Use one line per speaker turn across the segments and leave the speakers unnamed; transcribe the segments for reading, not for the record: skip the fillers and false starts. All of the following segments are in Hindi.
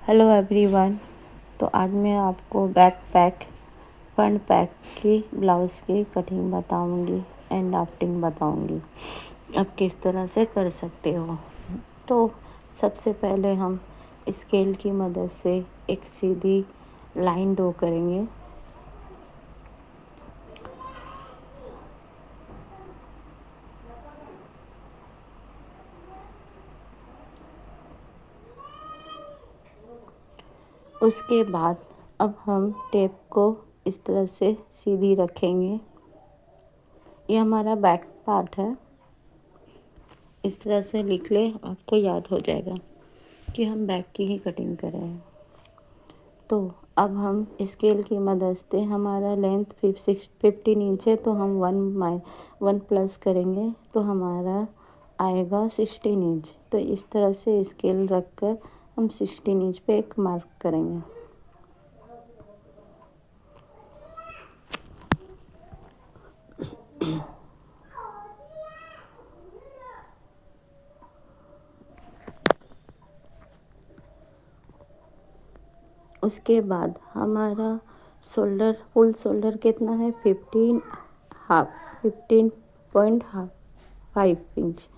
Hello everyone. तो आज मैं आपको बैकपैक फ्रंट पैक की ब्लाउज़ की कटिंग बताऊंगी एंड ड्राफ्टिंग बताऊंगी आप किस तरह से कर सकते हो। तो सबसे पहले हम स्केल की मदद से एक सीधी लाइन ड्रॉ करेंगे। उसके बाद अब हम टेप को इस तरह से सीधी रखेंगे। ये हमारा बैक पार्ट है। इस तरह से लिख ले, आपको याद हो जाएगा कि हम बैक की ही कटिंग कर रहे हैं। तो अब हम स्केल की मदद से हमारा लेंथ 15 इंच है, तो हम 1 प्लस करेंगे तो हमारा आएगा 16 इंच। तो इस तरह से स्केल रख कर हम 16 इंच पे एक मार्क करेंगे। उसके बाद हमारा फुल शोल्डर कितना है, 15.5 इंच।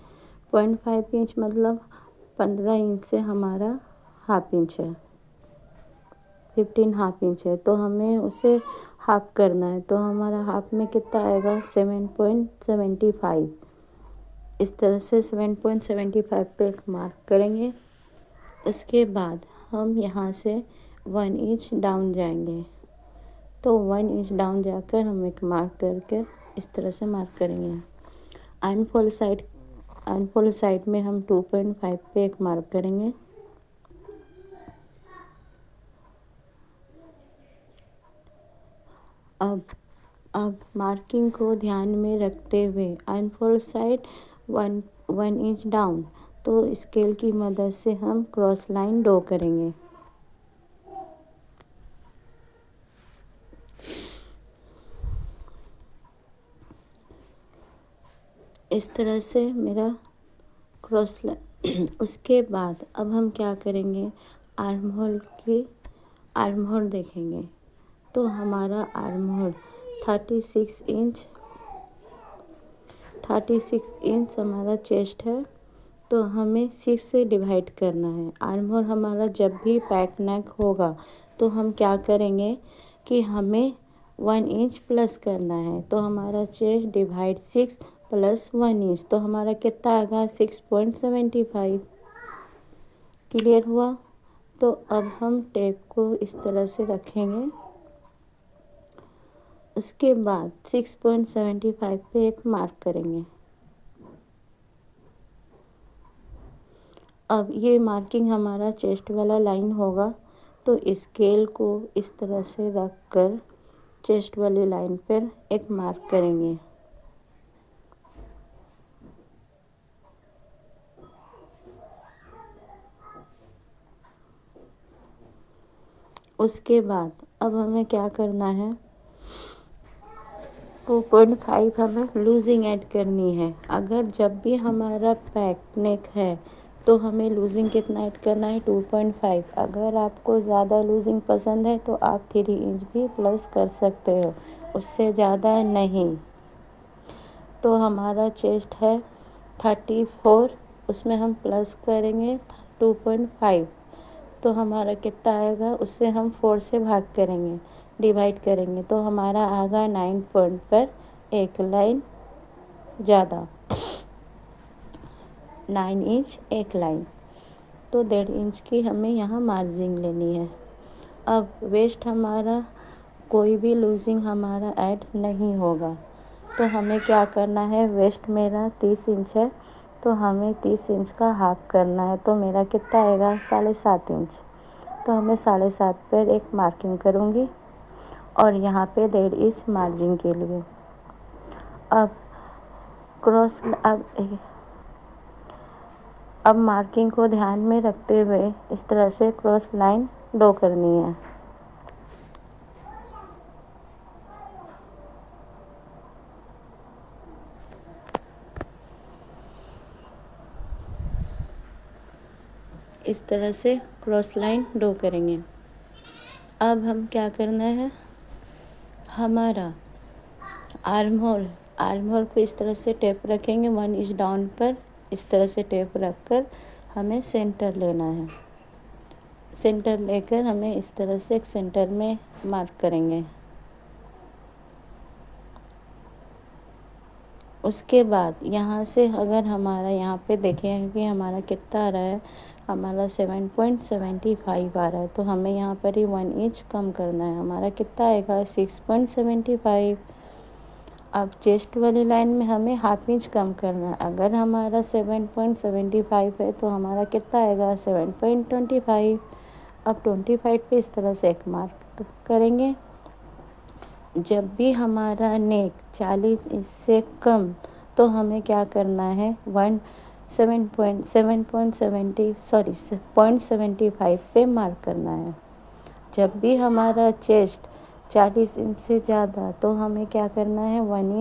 0.5 इंच मतलब 15 इंच से हमारा हाफ इंच है। 15 हाफ इंच है, तो हमें उसे हाफ करना है। तो हमारा हाफ में कितना आएगा, 7.75। इस तरह से 7.75 पे एक मार्क करेंगे। उसके बाद हम यहाँ से 1 इंच डाउन जाएंगे। तो 1 इंच डाउन जाकर हम एक मार्क करके इस तरह से मार्क करेंगे। आर्मफोल साइड में हम 2.5 पे एक मार्क करेंगे। अब मार्किंग को ध्यान में रखते हुए आर्मफोल साइड 1 इंच डाउन, तो स्केल की मदद से हम क्रॉस लाइन ड्रॉ करेंगे। इस तरह से मेरा क्रॉस लाइन उसके बाद अब हम क्या करेंगे, आर्म होल देखेंगे। तो हमारा आर्म होल 36 इंच हमारा चेस्ट है। तो हमें 6 से डिवाइड करना है। आर्म होल हमारा जब भी बैक नेक होगा तो हम क्या करेंगे कि हमें 1 इंच प्लस करना है। तो हमारा चेस्ट डिवाइड 6 प्लस 1 इंच, तो हमारा कितना आएगा, 6.75। क्लियर हुआ। तो अब हम टेप को इस तरह से रखेंगे। उसके बाद 6.75 पे एक मार्क करेंगे। अब ये मार्किंग हमारा चेस्ट वाला लाइन होगा। तो स्केल को इस तरह से रख कर चेस्ट वाली लाइन पर एक मार्क करेंगे। उसके बाद अब हमें क्या करना है, 2.5 हमें लूजिंग ऐड करनी है। अगर जब भी हमारा बैक नेक है तो हमें लूजिंग कितना ऐड करना है, 2.5। अगर आपको ज़्यादा लूजिंग पसंद है तो आप 3 इंच भी प्लस कर सकते हो, उससे ज़्यादा नहीं। तो हमारा चेस्ट है 34, उसमें हम प्लस करेंगे 2.5। तो हमारा कितना आएगा, उससे हम 4 से भाग करेंगे, डिवाइड करेंगे। तो हमारा आएगा 9 पॉइंट पर एक लाइन ज़्यादा, 9 इंच एक लाइन। तो 1.5 इंच की हमें यहाँ मार्जिन लेनी है। अब वेस्ट हमारा कोई भी लूजिंग हमारा ऐड नहीं होगा। तो हमें क्या करना है, वेस्ट मेरा 30 इंच है, तो हमें 30 इंच का हाफ करना है। तो मेरा कितना आएगा, 7.5 इंच। तो हमें 7.5 पर एक मार्किंग करूँगी और यहाँ पे 1.5 इंच मार्जिन के लिए। अब क्रॉस अब मार्किंग को ध्यान में रखते हुए इस तरह से क्रॉस लाइन ड्रॉ करनी है। इस तरह से क्रॉस लाइन ड्रॉ करेंगे। अब हम क्या करना है, हमारा आर्म होल को इस तरह से टेप रखेंगे 1 इंच डाउन पर। इस तरह से टेप रखकर हमें सेंटर लेना है। सेंटर लेकर हमें इस तरह से एक सेंटर में मार्क करेंगे। उसके बाद यहाँ से अगर हमारा यहाँ पे देखें कि हमारा कितना आ रहा है, हमारा 7.75 आ रहा है, तो हमें यहाँ पर ही 1 इंच कम करना है। हमारा कितना आएगा 6.75। अब चेस्ट वाली लाइन में हमें हाफ इंच कम करना है। अगर हमारा 7.75 है तो हमारा कितना आएगा 7.25। अब 25 पे इस तरह से एक मार्क करेंगे। जब भी हमारा नेक 40 इससे कम, तो हमें क्या करना है 0.75 पे मार्क करना है। जब भी हमारा चेस्ट 40 इंच से ज़्यादा, तो हमें क्या करना है 1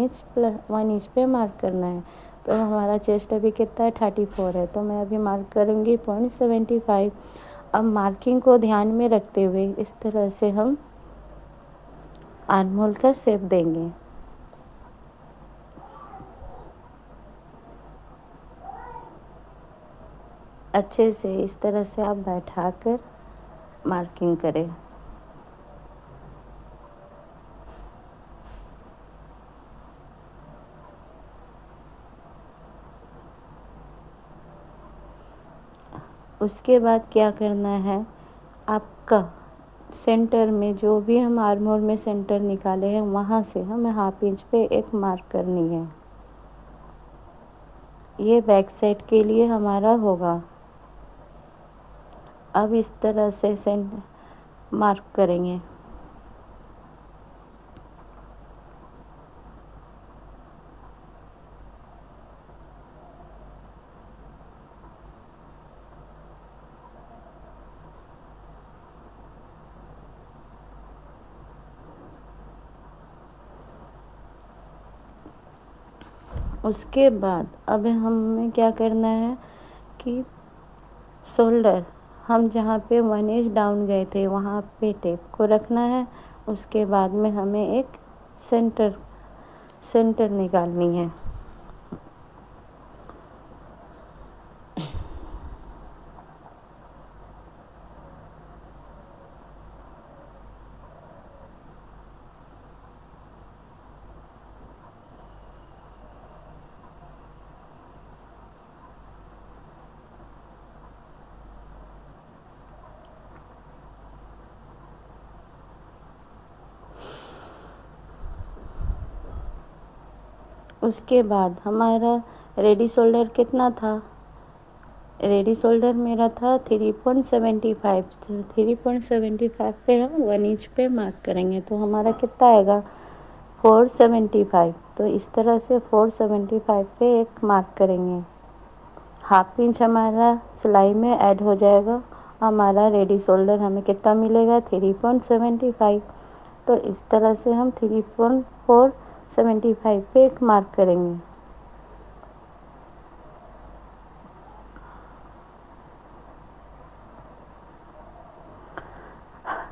इंच पे मार्क करना है। तो हमारा चेस्ट अभी कितना है 34 है, तो मैं अभी मार्क करूँगी 0.75। अब मार्किंग को ध्यान में रखते हुए इस तरह से हम आर्म होल का शेप देंगे। अच्छे से इस तरह से आप बैठाकर मार्किंग करें। उसके बाद क्या करना है, आपका सेंटर में जो भी हम आर्म होल में सेंटर निकाले हैं, वहाँ से हमें हाफ इंच पे एक मार्क करनी है। ये बैक साइड के लिए हमारा होगा। अब इस तरह से मार्क करेंगे। उसके बाद अब हमें क्या करना है कि शोल्डर हम जहाँ पे 1 इंच डाउन गए थे वहाँ पे टेप को रखना है। उसके बाद में हमें एक सेंटर निकालनी है। उसके बाद हमारा रेडी शोल्डर कितना था, रेडी शोल्डर मेरा था 3.75। 3.75 पे हम 1 इंच पे मार्क करेंगे, तो हमारा कितना आएगा 4.75। तो इस तरह से 4.75 पे एक मार्क करेंगे। हाफ इंच हमारा सिलाई में ऐड हो जाएगा। हमारा रेडी शोल्डर हमें कितना मिलेगा 3.75। तो इस तरह से हम 3.475 पे एक मार्क करेंगे।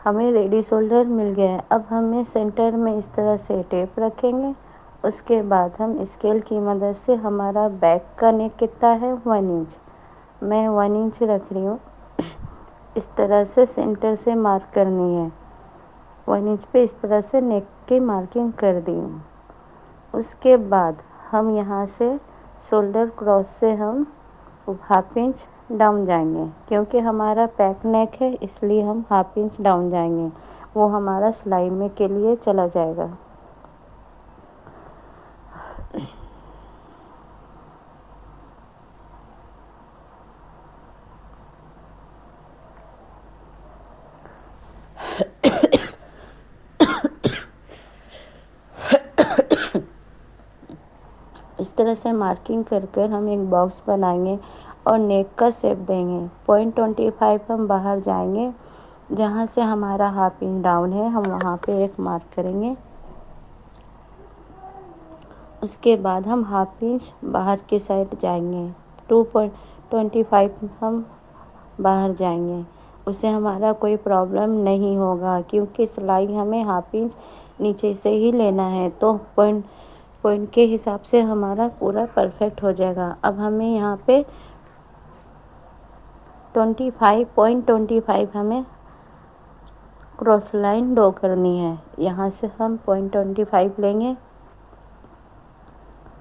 हमें रेडी शोल्डर मिल गया है। अब हमें सेंटर में इस तरह से टेप रखेंगे। उसके बाद हम स्केल की मदद से हमारा बैक का नेक कितना है 1 इंच, मैं 1 इंच रख रही हूँ। इस तरह से सेंटर से मार्क करनी है। 1 इंच पे इस तरह से नेक की मार्किंग कर दी हूँ। उसके बाद हम यहाँ से शोल्डर क्रॉस से हम हाफ इंच डाउन जाएंगे, क्योंकि हमारा पैक नेक है इसलिए हम हाफ इंच डाउन जाएंगे। वो हमारा सिलाई में के लिए चला जाएगा। इस तरह से मार्किंग कर कर हम एक बॉक्स बनाएंगे और नेक का शेप देंगे। 0.25 हम बाहर जाएंगे, जहाँ से हमारा हाफ इंच डाउन है हम वहाँ पे एक मार्क करेंगे। उसके बाद हम हाफ इंच बाहर की साइड जाएंगे। 2.25 हम बाहर जाएंगे, उससे हमारा कोई प्रॉब्लम नहीं होगा, क्योंकि सिलाई हमें हाफ इंच नीचे से ही लेना है। तो पॉइंट पॉइंट के हिसाब से हमारा पूरा परफेक्ट हो जाएगा। अब हमें यहाँ पे 25.25 हमें क्रॉस लाइन ड्रॉ करनी है। यहाँ से हम 0.25 लेंगे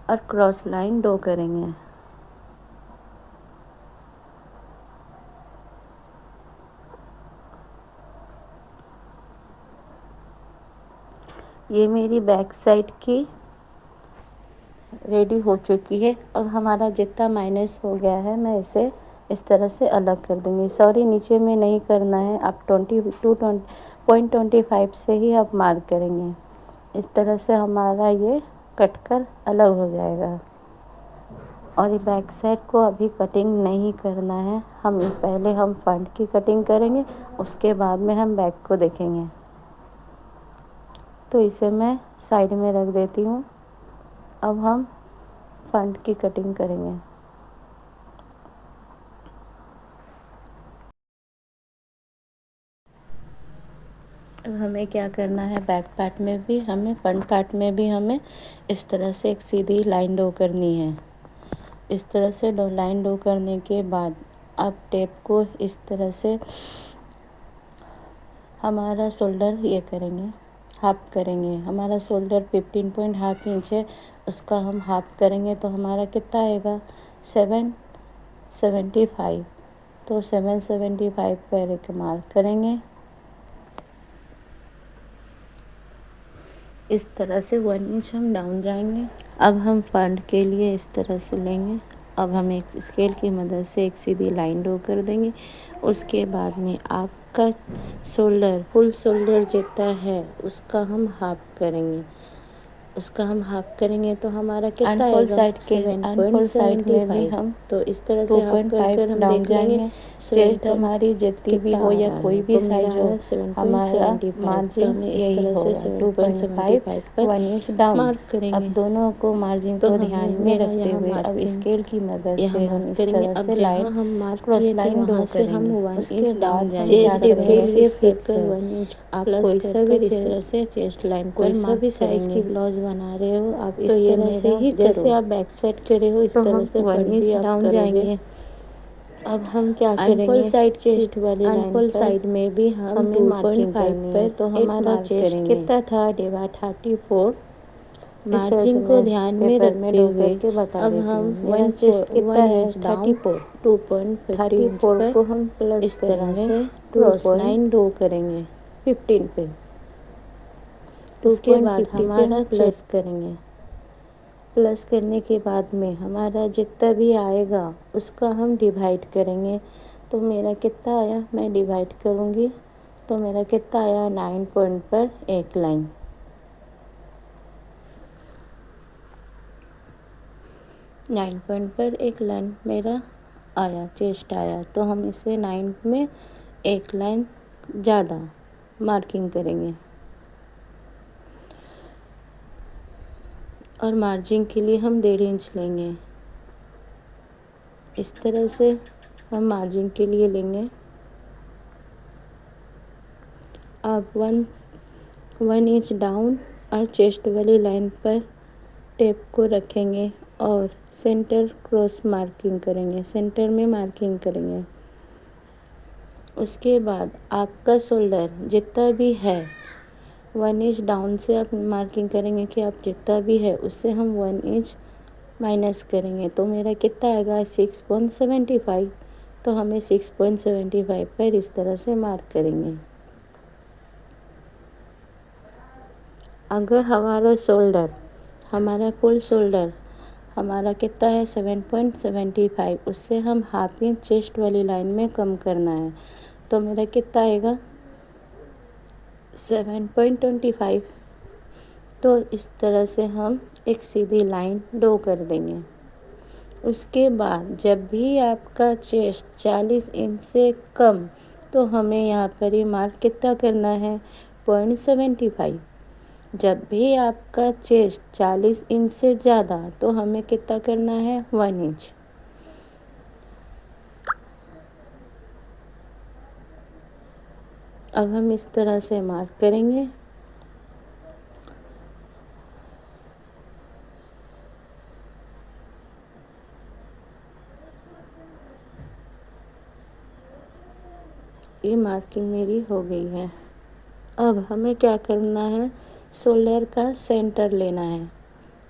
और क्रॉस लाइन ड्रॉ करेंगे। ये मेरी बैक साइड की रेडी हो चुकी है। अब हमारा जितना माइनस हो गया है मैं इसे इस तरह से अलग कर दूँगी। सॉरी, नीचे में नहीं करना है, आप 0.25 से ही आप मार्क करेंगे। इस तरह से हमारा ये कट कर अलग हो जाएगा। और ये बैक साइड को अभी कटिंग नहीं करना है, पहले हम फ्रंट की कटिंग करेंगे, उसके बाद में हम बैक को देखेंगे। तो इसे मैं साइड में रख देती हूँ। अब हम फ्रंट की कटिंग करेंगे। अब हमें क्या करना है, बैक पार्ट में भी हमें, फ्रंट पार्ट में भी हमें इस तरह से एक सीधी लाइन ड्रॉ करनी है। इस तरह से लाइन ड्रॉ करने के बाद अब टेप को इस तरह से हमारा शोल्डर ये करेंगे, हाफ करेंगे। हमारा शोल्डर 15.5 इंच है, उसका हम हाफ करेंगे तो हमारा कितना आएगा, 775। तो 775 पर एक मार्क करेंगे। इस तरह से 1 इंच हम डाउन जाएंगे। अब हम फ्रंट के लिए इस तरह से लेंगे। अब हम एक स्केल की मदद से एक सीधी लाइन ड्रॉ कर देंगे। उसके बाद में आपका शोल्डर, फुल शोल्डर जितना है उसका हम हाफ करेंगे। तो हमारा कितना आएगा,
साइड में भी हम
तो इस तरह से हाफ कर हम
डाउन
देख लेंगे। चेस्ट
हमारी जितनी भी हो या कोई भी साइज हो, हमारा मार्जिन यही होगा 2.5 1 इंच डाउन।
मार्क करेंगे।
अब दोनों को मार्जिन
तो
को
हमें
ध्यान में
मेरा
रखते
यहाँ
हुए अब
मार्किंग
स्केल की मदद
यहाँ
से हम
मार्क
इस
करेंगे।
तरह
अब
से
जहाँ
लाइन
हम मार्क
क्रॉस
किए थे
लाइन ड्रॉ
वहाँ से हम
करेंगे।
1
उसके
इंच डाउन
बाद
जाएंगे।
हम क्या
चेस्ट के
करेंगे,
लिए
फिर
फिर 1 इंच
आप
प्लस
कोई सा भी
कर इस तरह से चेस्ट लाइन पर
कोई सा
मार्क
भी साइज की
करेंगे।
ब्लाउज बना रहे हो आप
तो
इस
ये
तरह से
मेरा
ही
जैसे
करो।
आप बैक साइड करे हो इस
तो
तरह
हम
से
1
फ्रंट भी
इंच
आप
डाउन
करोगे।
जाएंगे।
अब हम क्या
अनफोल्ड
करेंगे,
साइड
चेस्ट वाली लाइन
अनफोल्ड
पर
साइड में भी हम
हमें मार्किंग
2.5
करनी है।
पर
तो
8
हमारा
मार्क
चेस्ट
करेंगे।
कितना था, डिवाइड 34। इस तरह से
मार्जिन को
मैं
ध्यान में
पेपर में
रखते
ड्रॉ
हुए
करके बता
अब
देती
हम
हूँ। मेरा चेस्ट कितना
1
है,
इंच डाउन
34।
2.50 इंच
34
पर
को हम प्लस
इस तरह
करेंगे,
से क्रॉस लाइन ड्रॉ
2.15
करेंगे।
पे। उसके बाद
2.50 पे
हमारा
हम
प्लस करेंगे। प्लस करने के बाद में हमारा जितना भी आएगा उसका हम डिवाइड करेंगे। तो मेरा कितना आया, मैं डिवाइड करूँगी तो मेरा कितना आया, 9 पॉइंट पर एक लाइन। 9 पॉइंट पर एक लाइन मेरा आया, चेस्ट आया। तो हम इसे 9 में एक लाइन ज़्यादा मार्किंग करेंगे। और मार्जिन के लिए हम 1.5 इंच लेंगे। इस तरह से हम मार्जिन के लिए लेंगे। अब 1 इंच डाउन और चेस्ट वाली लाइन पर टेप को रखेंगे और सेंटर क्रॉस मार्किंग करेंगे, सेंटर में मार्किंग करेंगे। उसके बाद आपका शोल्डर जितना भी है 1 इंच डाउन से आप मार्किंग करेंगे कि आप जितना भी है उससे हम 1 इंच माइनस करेंगे। तो मेरा कितना आएगा, 6.75। तो हमें 6.75 पर इस तरह से मार्क करेंगे। अगर हमारा फुल शोल्डर हमारा कितना है, 7.75, उससे हम हाफ इंच चेस्ट वाली लाइन में कम करना है। तो मेरा कितना आएगा, 7.25। तो इस तरह से हम एक सीधी लाइन ड्रॉ कर देंगे। उसके बाद जब भी आपका चेस्ट 40 इंच से कम, तो हमें यहाँ पर ही मार्क कितना करना है, 0.75। जब भी आपका चेस्ट 40 इंच से ज़्यादा, तो हमें कितना करना है, 1 इंच। अब हम इस तरह से मार्क करेंगे। ये मार्किंग मेरी हो गई है। अब हमें क्या करना है, शोल्डर का सेंटर लेना है।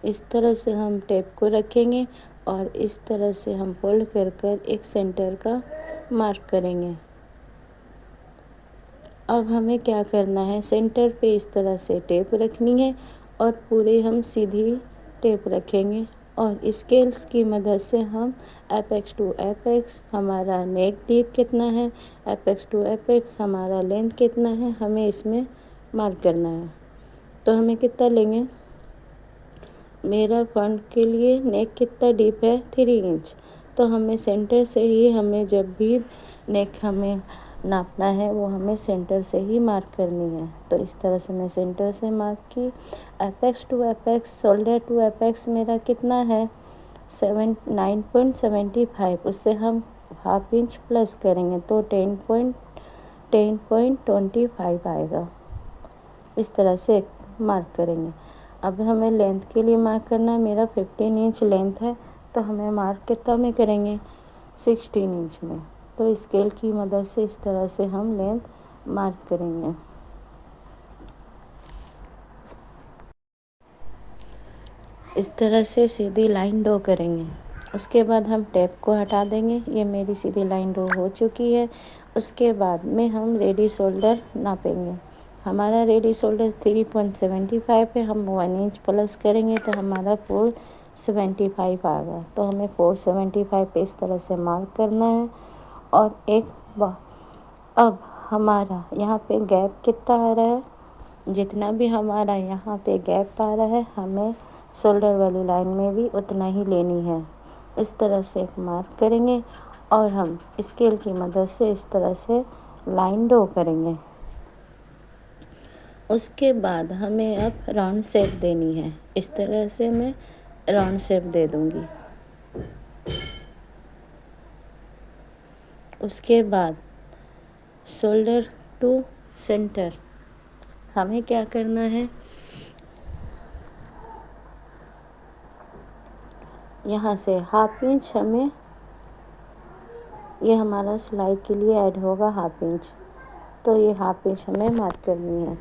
इस तरह से हम टेप को रखेंगे और इस तरह से हम फोल्ड कर कर एक सेंटर का मार्क करेंगे। अब हमें क्या करना है, सेंटर पे इस तरह से टेप रखनी है और पूरे हम सीधी टेप रखेंगे और स्केल्स की मदद से हम एपेक्स टू एपेक्स हमारा नेक डीप कितना है, एपेक्स टू एपेक्स हमारा लेंथ कितना है, हमें इसमें मार्क करना है। तो हमें कितना लेंगे, मेरा फ्रंट के लिए नेक कितना डीप है 3 इंच। तो हमें सेंटर से ही, हमें जब भी नेक हमें नापना है वो हमें सेंटर से ही मार्क करनी है। तो इस तरह से मैं सेंटर से मार्क की। Apex to apex, shoulder to apex मेरा कितना है 9.75, उससे हम हाफ इंच प्लस करेंगे तो 10.25 आएगा। इस तरह से मार्क करेंगे। अब हमें लेंथ के लिए मार्क करना है, मेरा 15 इंच लेंथ है तो हमें मार्क कितना में करेंगे 16 इंच में। तो स्केल की मदद से इस तरह से हम लेंथ मार्क करेंगे। इस तरह से सीधी लाइन ड्रॉ करेंगे। उसके बाद हम टेप को हटा देंगे। ये मेरी सीधी लाइन ड्रॉ हो चुकी है। उसके बाद में हम रेडी शोल्डर नापेंगे। हमारा रेडी शोल्डर 3.75 है, हम 1 इंच प्लस करेंगे तो हमारा 4.75 आएगा। तो हमें 4.75 पे इस तरह से मार्क करना है। और अब हमारा यहाँ पे गैप कितना आ रहा है, जितना भी हमारा यहाँ पे गैप आ रहा है हमें शोल्डर वाली लाइन में भी उतना ही लेनी है। इस तरह से एक मार्क करेंगे और हम स्केल की मदद से इस तरह से लाइन ड्रॉ करेंगे। उसके बाद हमें अब राउंड शेप देनी है। इस तरह से मैं राउंड शेप दे दूँगी। उसके बाद शोल्डर टू सेंटर हमें क्या करना है, यहाँ से हाफ इंच हमें, ये हमारा सिलाई के लिए ऐड होगा हाफ इंच, तो ये हाफ इंच हमें मार्क करनी है।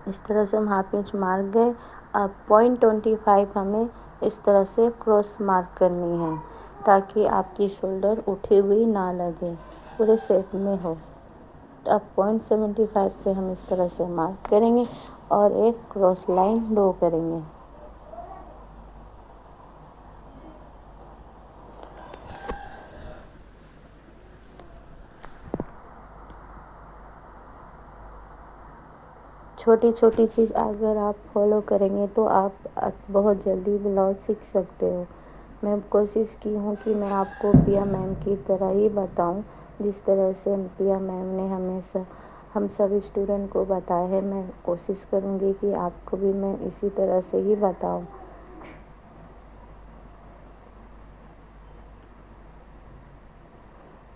इस तरह से हम हाफ इंच मार्क गए। अब 0.25 हमें इस तरह से क्रॉस मार्क करनी है ताकि आपकी शोल्डर उठी हुई ना लगे, पूरे शेप में हो। अब 0.75 पे हम इस तरह से मार्क करेंगे और एक क्रॉस लाइन ड्रॉ करेंगे। छोटी छोटी चीज़ अगर आप फॉलो करेंगे तो आप बहुत जल्दी ब्लाउज सीख सकते हो। मैं कोशिश की हूँ कि मैं आपको पिया मैम की तरह ही बताऊँ, जिस तरह से पिया मैम ने हमेशा हम सब स्टूडेंट को बताया है। मैं कोशिश करूँगी कि आपको भी मैं इसी तरह से ही बताऊँ।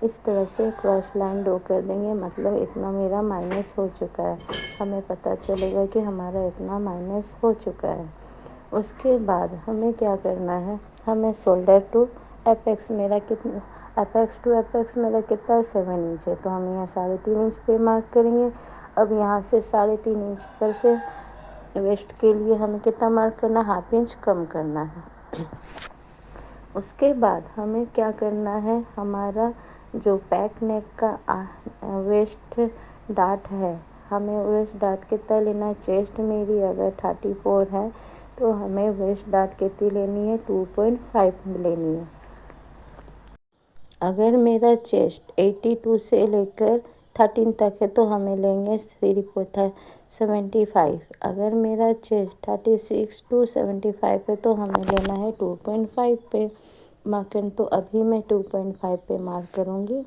इस तरह से क्रॉस लाइन ड्रॉ कर देंगे, मतलब इतना मेरा माइनस हो चुका है। हमें पता चलेगा कि हमारा इतना माइनस हो चुका है। उसके बाद हमें क्या करना है, हमें शोल्डर टू एपेक्स मेरा कितना, एपेक्स टू एपेक्स मेरा कितना है 7 इंच है, तो हम यहाँ 3.5 इंच पे मार्क करेंगे। अब यहाँ से 3.5 इंच पर से वेस्ट के लिए हमें कितना मार्क करना है, हाफ इंच कम करना है। उसके बाद हमें क्या करना है, हमारा जो बैक नेक का वेस्ट डार्ट है, हमें वेस्ट डार्ट कितना लेना है, चेस्ट मेरी अगर 34 है तो हमें वेस्ट डार्ट कितनी लेनी है 2.5 लेनी है। अगर मेरा चेस्ट 82 से लेकर 13 तक है तो हमें लेंगे 3.75। अगर मेरा चेस्ट 36 to 75 है तो हमें लेना है 2.5 पे मार्कर। तो अभी मैं 2.5 पे मार्क करूँगी।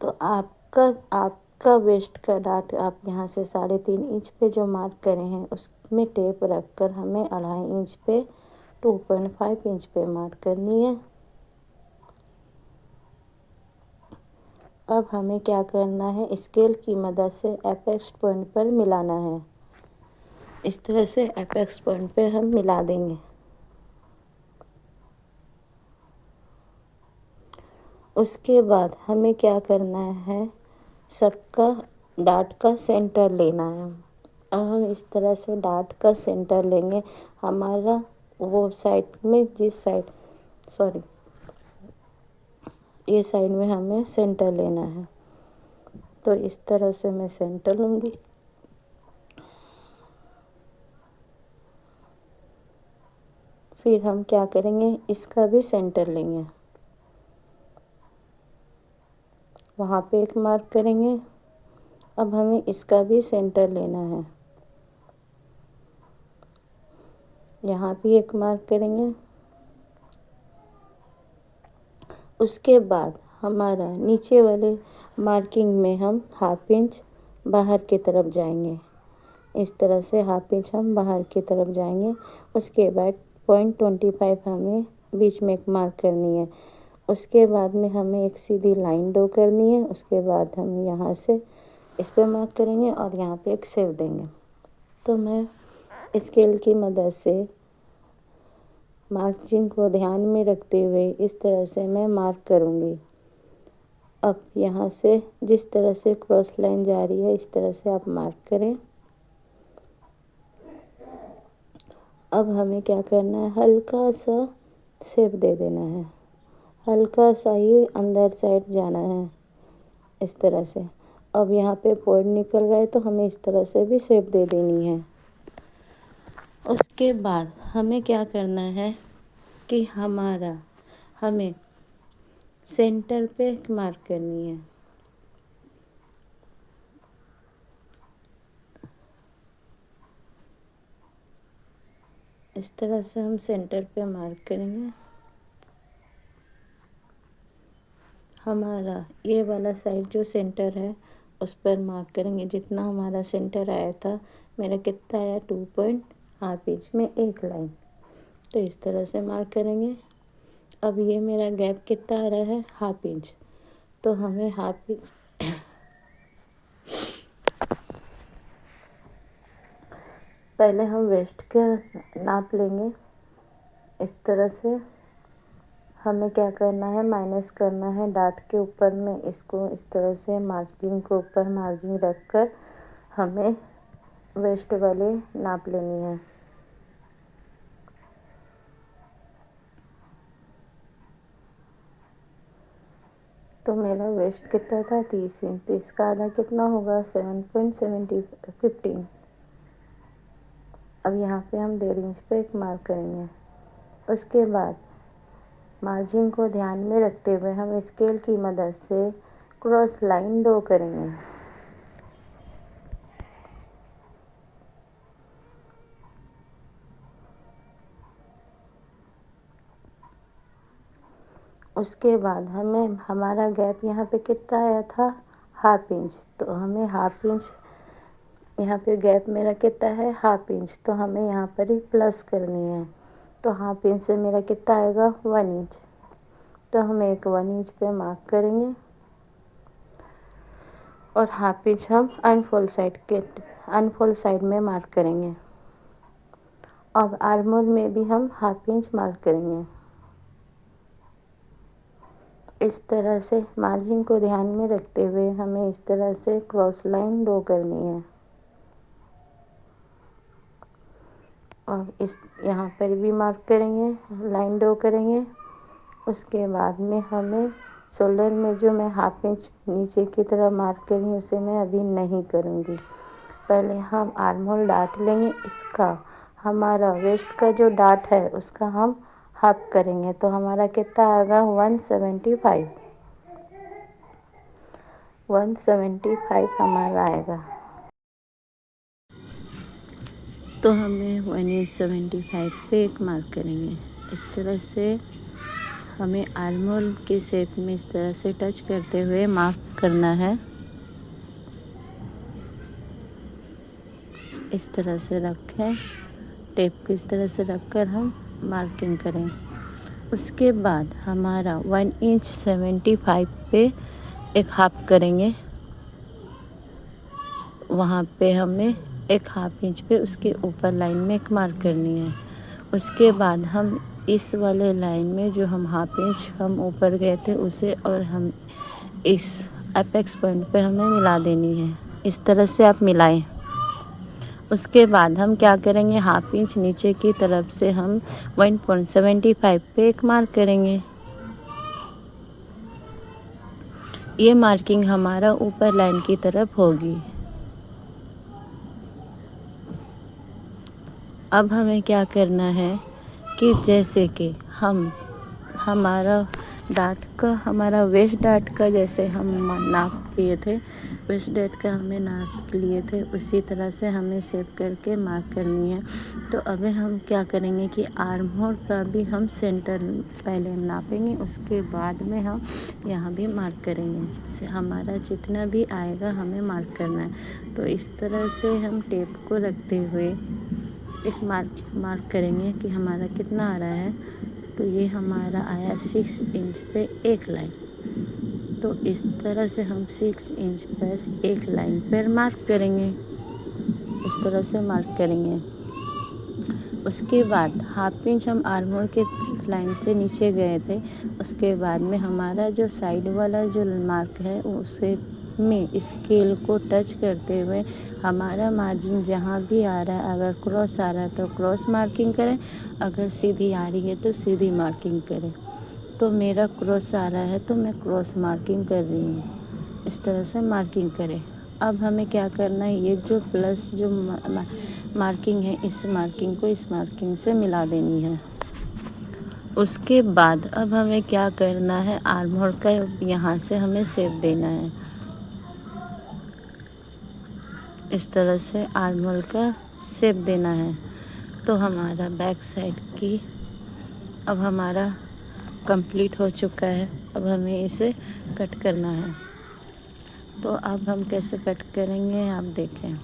तो आपका वेस्ट का डार्ट आप यहाँ से 3.5 इंच पे जो मार्क करे हैं में टेप रखकर हमें 2.5 इंच पे 2.5 इंच पे मार्क करनी है। अब हमें क्या करना है, स्केल की मदद से एपेक्स पॉइंट पर मिलाना है। इस तरह से एपेक्स पॉइंट पर हम मिला देंगे। उसके बाद हमें क्या करना है, सबका डार्ट का सेंटर लेना है। अब हम इस तरह से डार्ट का सेंटर लेंगे। हमारा वो साइड में ये साइड में हमें सेंटर लेना है। तो इस तरह से मैं सेंटर लूँगी। फिर हम क्या करेंगे, इसका भी सेंटर लेंगे, वहाँ पे एक मार्क करेंगे। अब हमें इसका भी सेंटर लेना है, यहाँ भी एक मार्क करेंगे। उसके बाद हमारा नीचे वाले मार्किंग में हम 1/2 इंच बाहर की तरफ जाएंगे। इस तरह से 1/2 इंच हम बाहर की तरफ जाएंगे। उसके बाद 0.25 हमें बीच में एक मार्क करनी है। उसके बाद में हमें एक सीधी लाइन ड्रॉ करनी है। उसके बाद हम यहाँ से इस पे मार्क करेंगे और यहाँ पे एक सेव देंगे। तो मैं स्केल की मदद से मार्जिन को ध्यान में रखते हुए इस तरह से मैं मार्क करूँगी। अब यहाँ से जिस तरह से क्रॉस लाइन जा रही है इस तरह से आप मार्क करें। अब हमें क्या करना है, हल्का सा शेप दे देना है, हल्का सा ही अंदर साइड जाना है इस तरह से। अब यहाँ पे पॉइंट निकल रहा है तो हमें इस तरह से भी शेप दे देनी है। उसके बाद हमें क्या करना है कि हमें सेंटर पे मार्क करनी है। इस तरह से हम सेंटर पे मार्क करेंगे। हमारा ये वाला साइड जो सेंटर है उस पर मार्क करेंगे। जितना हमारा सेंटर आया था, मेरा कितना आया 2.5 इंच में एक लाइन, तो इस तरह से मार्क करेंगे। अब ये मेरा गैप कितना आ रहा है, 1/2 इंच, तो हमें 1/2 इंच पहले हम वेस्ट का नाप लेंगे। इस तरह से हमें क्या करना है, माइनस करना है डार्ट के ऊपर में। इसको इस तरह से मार्जिन के ऊपर मार्जिन रख कर हमें वेस्ट वाले नाप लेनी है। तो मेरा वेस्ट कितना था, 30 इंच, तो इसका आधा कितना होगा, 7.15। अब यहाँ पे हम 1.5 इंच पे एक मार्क करेंगे। उसके बाद मार्जिन को ध्यान में रखते हुए हम स्केल की मदद से क्रॉस लाइन ड्रॉ करेंगे। उसके बाद हमें हमारा गैप यहाँ पे कितना आया था, 1/2 इंच, तो हमें 1/2 इंच यहाँ पे गैप मेरा कितना है, 1/2 इंच, तो हमें यहाँ पर ही प्लस करनी है। तो 1/2 इंच से मेरा कितना आएगा, 1 इंच, तो हम एक 1 इंच पे मार्क करेंगे और 1/2 इंच हम अनफोल्ड साइड में मार्क करेंगे। अब आर्मोल में भी हम 1/2 इंच मार्क करेंगे। इस तरह से मार्जिन को ध्यान में रखते हुए हमें इस तरह से क्रॉस लाइन ड्रॉ करनी है। और इस यहाँ पर भी मार्क करेंगे, लाइन ड्रॉ करेंगे। उसके बाद में हमें शोल्डर में जो मैं 1/2 इंच नीचे की तरफ मार्क करी उसे मैं अभी नहीं करूँगी। पहले हम आर्महोल डार्ट लेंगे, इसका हमारा वेस्ट का जो डार्ट है उसका हम हाफ करेंगे। तो हमारा कितना आएगा, 175 हमारा आएगा। तो हमें 175 पे एक मार्क करेंगे। इस तरह से हमें आर्महोल के शेप में इस तरह से टच करते हुए मार्क करना है। इस तरह से रखें, टेप को इस तरह से रखकर हम मार्किंग करें। उसके बाद हमारा 1 इंच 75 पे एक हाफ करेंगे, वहाँ पे हमें एक हाफ इंच पे उसके ऊपर लाइन में एक मार्क करनी है। उसके बाद हम इस वाले लाइन में जो हम हाफ इंच हम ऊपर गए थे उसे और हम इस अपेक्स पॉइंट पे हमें मिला देनी है। इस तरह से आप मिलाएं। उसके बाद हम क्या करेंगे, हाफ इंच नीचे की तरफ से हम 1.75 पे एक मार्क करेंगे। ये मार्किंग हमारा ऊपर लाइन की तरफ होगी। अब हमें क्या करना है कि जैसे कि हमारा हमारा वेस्ट डार्ट का जैसे हम नाप लिए थे, वेस्ट डार्ट का हमें नाप लिए थे, उसी तरह से हमें शेप करके मार्क करनी है। तो अभी हम क्या करेंगे कि आर्म होल का भी हम सेंटर पहले नापेंगे, उसके बाद में हम यहाँ भी मार्क करेंगे। हमारा जितना भी आएगा हमें मार्क करना है। तो इस तरह से हम टेप को रखते हुए एक मार्क करेंगे कि हमारा कितना आ रहा है। तो ये हमारा आया 6 इंच पे एक लाइन। तो इस तरह से हम 6 इंच पर एक लाइन पर मार्क करेंगे, इस तरह से मार्क करेंगे। उसके बाद हाफ इंच हम आर्म होल के लाइन से नीचे गए थे। उसके बाद में हमारा जो साइड वाला जो मार्क है उसे में स्केल को टच करते हुए हमारा मार्जिन जहाँ भी आ रहा है, अगर क्रॉस आ रहा है तो क्रॉस मार्किंग करें, अगर सीधी आ रही है तो सीधी मार्किंग करें। तो मेरा क्रॉस आ रहा है तो मैं क्रॉस मार्किंग कर रही हूँ। इस तरह से मार्किंग करें। अब हमें क्या करना है, ये जो प्लस जो मार्किंग है, इस मार्किंग को इस मार्किंग से मिला देनी है। उसके बाद अब हमें क्या करना है, आर्म होल का यहाँ से हमें शेप देना है। इस तरह से आर्म होल का शेप देना है। तो हमारा बैक साइड की अब हमारा कंप्लीट हो चुका है। अब हमें इसे कट करना है। तो अब हम कैसे कट करेंगे आप देखें।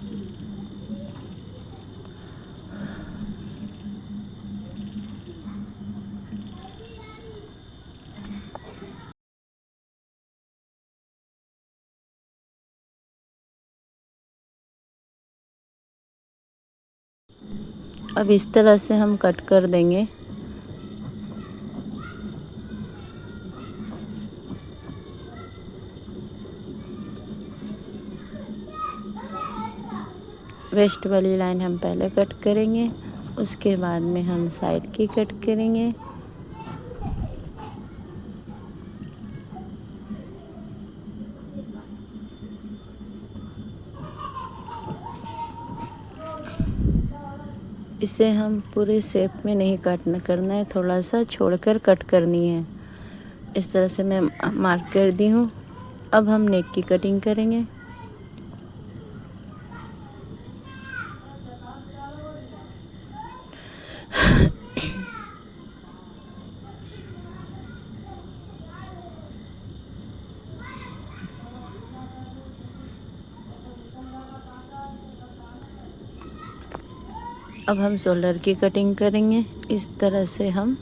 अब इस तरह से हम कट कर देंगे। वेस्ट वाली लाइन हम पहले कट करेंगे, उसके बाद में हम साइड की कट करेंगे। इसे हम पूरे शेप में नहीं कट करना है, थोड़ा सा छोड़कर कट करनी है। इस तरह से मैं मार्क कर दी हूँ। अब हम नेक की कटिंग करेंगे। अब हम शोल्डर की कटिंग करेंगे। इस तरह से हम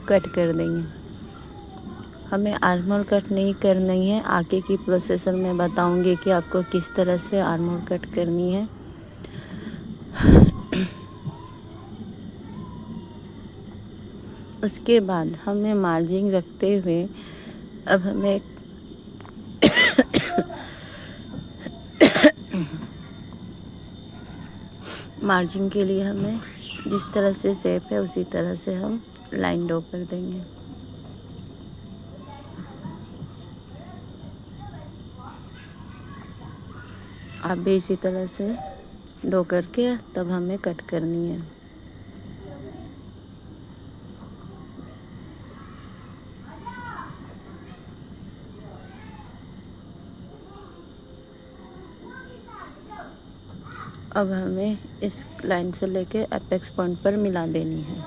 कट कर देंगे। हमें आर्म होल कट नहीं करनी है, आगे की प्रोसेसर में बताऊंगी कि आपको किस तरह से आर्म होल कट करनी है। उसके बाद हमें मार्जिन रखते हुए अब हमें मार्जिन के लिए हमें जिस तरह से शेप है उसी तरह से हम लाइन ड्रॉ कर देंगे। आप भी इसी तरह से ड्रॉ करके तब हमें कट करनी है। अब हमें इस लाइन से लेके अपेक्स पॉइंट पर मिला देनी है।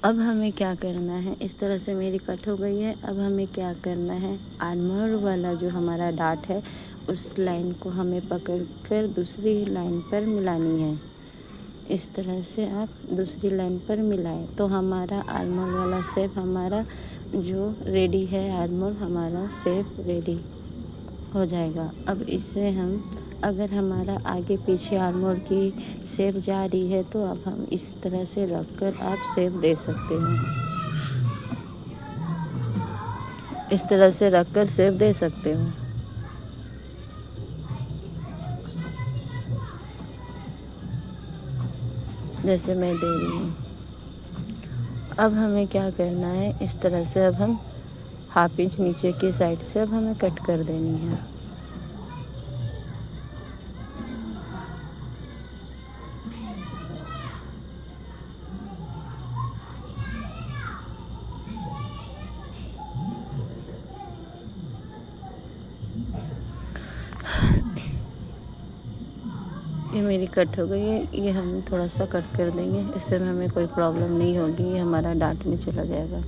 अब हमें क्या करना है, इस तरह से मेरी कट हो गई है। अब हमें क्या करना है, आर्मर वाला जो हमारा डार्ट है उस लाइन को हमें पकड़कर दूसरी लाइन पर मिलानी है। इस तरह से आप दूसरी लाइन पर मिलाएं तो हमारा आर्मर वाला शेप हमारा जो रेडी है, आर्मर हमारा शेप रेडी हो जाएगा। अब इससे हम अगर हमारा आगे पीछे आर्मर की शेप जा रही है तो अब हम इस तरह से रख कर आप शेप दे सकते हो। इस तरह से रख कर शेप दे सकते हो। जैसे मैं दे रही हूँ। अब हमें क्या करना है, इस तरह से अब हम हाफ इंच नीचे की साइड से अब हमें कट कर देनी है। ये मेरी कट हो गई है, ये हम थोड़ा सा कट कर देंगे, इससे हमें कोई प्रॉब्लम नहीं होगी, ये हमारा डार्ट में चला जाएगा।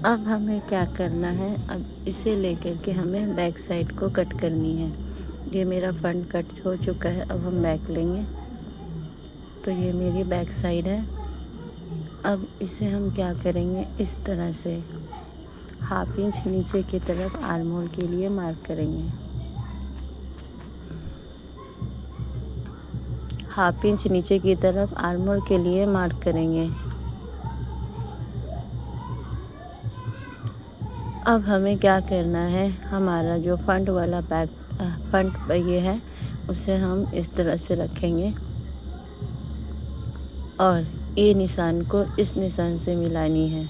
अब हमें क्या करना है, अब इसे लेकर के हमें बैक साइड को कट करनी है। ये मेरा फ्रंट कट हो चुका है, अब हम बैक लेंगे। तो ये मेरी बैक साइड है। अब इसे हम क्या करेंगे, इस तरह से हाफ इंच नीचे की तरफ आर्म होल के लिए मार्क करेंगे। हाफ इंच नीचे की तरफ आर्म होल के लिए मार्क करेंगे। अब हमें क्या करना है, हमारा जो फ्रंट वाला फ्रंट ये है उसे हम इस तरह से रखेंगे और ये निशान को इस निशान से मिलानी है।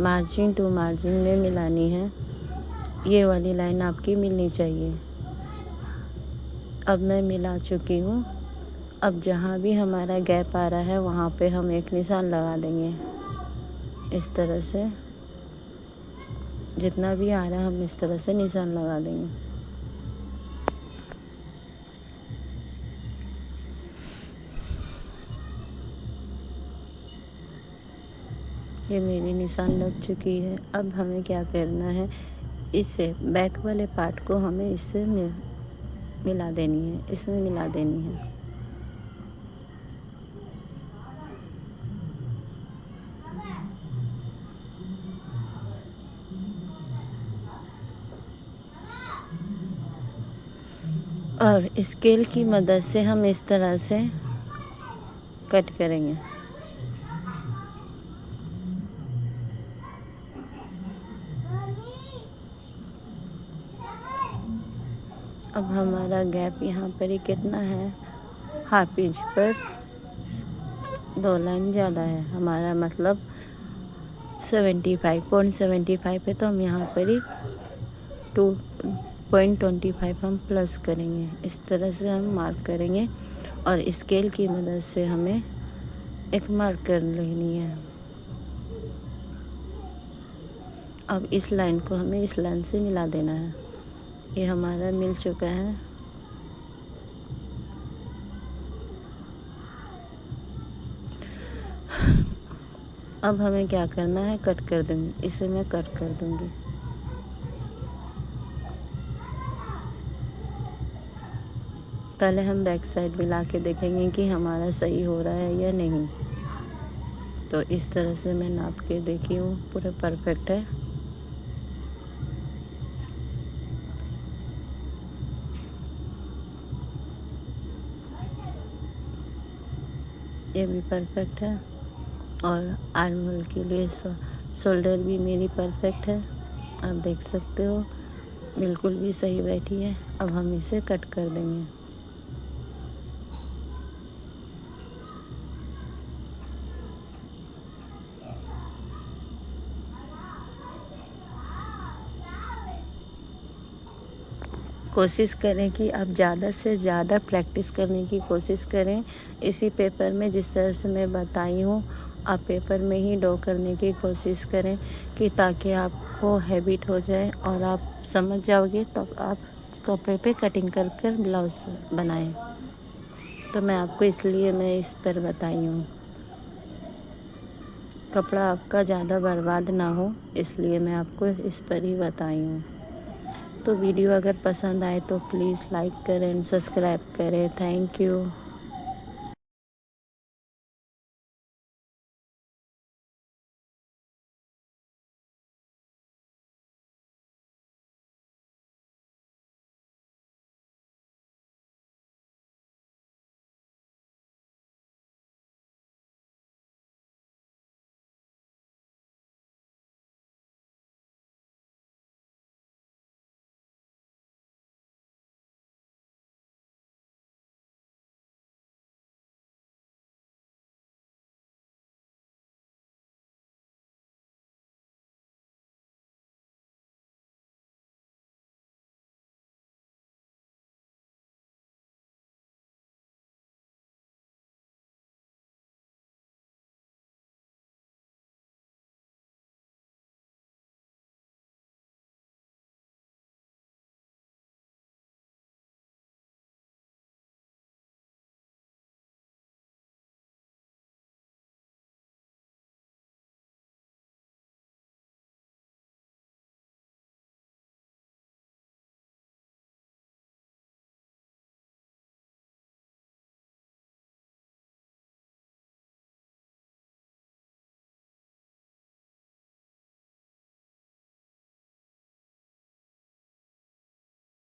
मार्जिन टू मार्जिन में मिलानी है। ये वाली लाइन आपकी मिलनी चाहिए। अब मैं मिला चुकी हूँ। अब जहाँ भी हमारा गैप आ रहा है वहाँ पे हम एक निशान लगा देंगे। इस तरह से जितना भी आ रहा है हम इस तरह से निशान लगा देंगे। ये मेरी निशान लग चुकी है। अब हमें क्या करना है, इससे बैक वाले पार्ट को हमें इससे मिला देनी है, इसमें मिला देनी है। और स्केल की मदद से हम इस तरह से कट करेंगे। अब हमारा गैप यहाँ पर ही कितना है, हाफ इंच पर 2 लाइन ज़्यादा है। हमारा मतलब 75.75 है, तो हम यहाँ पर ही 2.25 हम प्लस करेंगे। इस तरह से हम मार्क करेंगे और स्केल की मदद से हमें एक मार्क कर लेनी है। अब इस लाइन को हमें इस लाइन से मिला देना है। ये हमारा मिल चुका है। अब हमें क्या करना है, कट कर दूँगी। इसे मैं कट कर दूँगी। पहले हम बैक साइड मिला के देखेंगे कि हमारा सही हो रहा है या नहीं। तो इस तरह से मैं नाप के देखी हूँ, पूरा परफेक्ट है। ये भी परफेक्ट है और आर्म होल के लिए शोल्डर भी मेरी परफेक्ट है। आप देख सकते हो बिल्कुल भी सही बैठी है। अब हम इसे कट कर देंगे। कोशिश करें कि आप ज़्यादा से ज़्यादा प्रैक्टिस करने की कोशिश करें। इसी पेपर में जिस तरह से मैं बताई हूँ, आप पेपर में ही ड्रॉ करने की कोशिश करें कि ताकि आपको हैबिट हो जाए और आप समझ जाओगे, तो आप कपड़े पे कटिंग कर कर ब्लाउज बनाएं। तो मैं आपको इसलिए मैं इस पर बताई हूँ, कपड़ा आपका ज़्यादा बर्बाद ना हो, इसलिए मैं आपको इस पर ही बताई हूँ। तो वीडियो अगर पसंद आए तो प्लीज़ लाइक करें, सब्सक्राइब करें। Thank you.